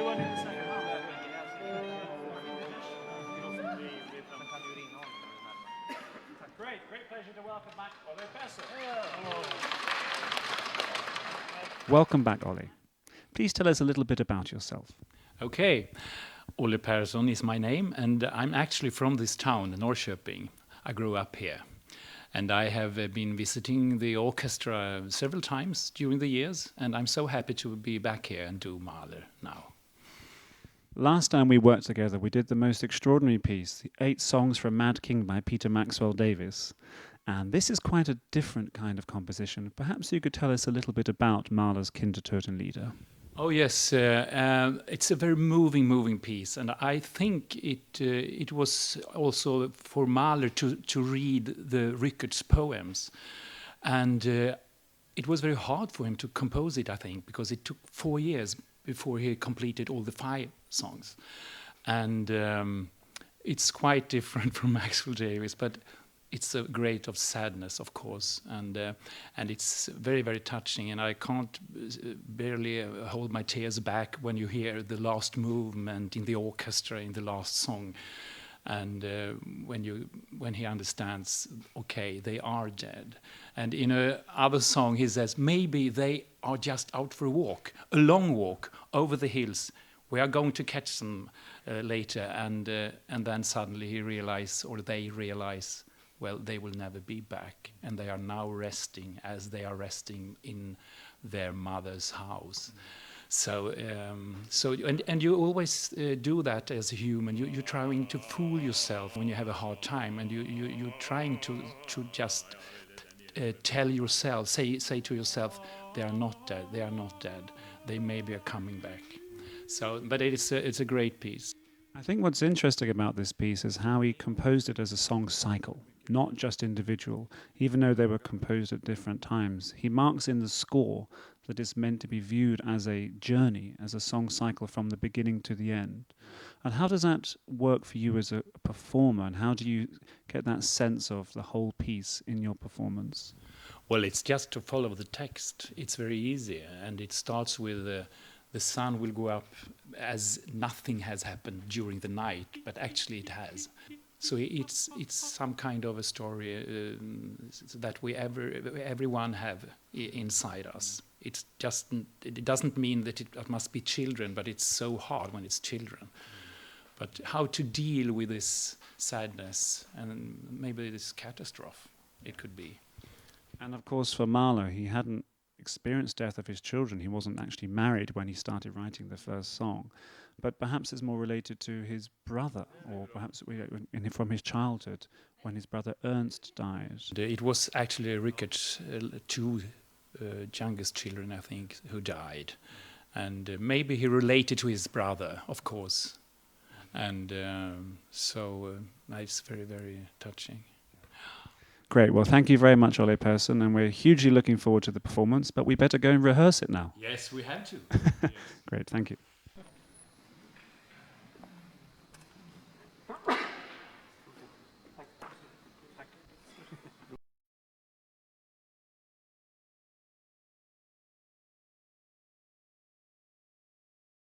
everyone in the second half. Great pleasure to welcome back Olle Persson. Welcome back, Olle. Please tell us a little bit about yourself. Okay, Olle Persson is my name, and I'm actually from this town, Norrköping. I grew up here, and I have been visiting the orchestra several times during the years, and I'm so happy to be back here and do Mahler now. Last time we worked together, we did the most extraordinary piece, the 8 Songs for a Mad King by Peter Maxwell Davies. And this is quite a different kind of composition. Perhaps you could tell us a little bit about Mahler's Kindertotenlieder. Oh yes, it's a very moving piece, and I think it was also for Mahler to read the Rickert's poems, and it was very hard for him to compose it, I think, because it took 4 years before he completed all the 5 songs, and it's quite different from Maxwell Davies, but it's a great of sadness, of course, and it's very, very touching, and I can't barely hold my tears back when you hear the last movement in the orchestra in the last song, and when he understands, okay, they are dead. And in another song he says, maybe they are just out for a long walk over the hills. We are going to catch them later, and then suddenly he realizes, or they realize, well, they will never be back, and they are now resting as they are resting in their mother's house. So you always do that as a human. You're trying to fool yourself when you have a hard time, and you're trying to just tell yourself, say to yourself, they are not dead. They are not dead. They maybe are coming back. So, but it's a great piece. I think what's interesting about this piece is how he composed it as a song cycle, not just individual, even though they were composed at different times. He marks in the score that it's meant to be viewed as a journey, as a song cycle from the beginning to the end. And how does that work for you as a performer, and how do you get that sense of the whole piece in your performance? Well, it's just to follow the text. It's very easy, and it starts with the sun will go up as nothing has happened during the night, but actually it has. So it's some kind of a story that everyone have inside us. It doesn't mean that it must be children, but it's so hard when it's children. But how to deal with this sadness and maybe this catastrophe it could be. And of course for Mahler, he hadn't experienced death of his children. He wasn't actually married when he started writing the first song. But perhaps it's more related to his brother, or perhaps from his childhood, when his brother Ernst died. It was actually Rickert's 2 youngest children, I think, who died. And maybe he related to his brother, of course. And so it's very, very touching. Great. Well, thank you very much, Olle Persson, and we're hugely looking forward to the performance, but we better go and rehearse it now. Yes, we have to. Great. Thank you.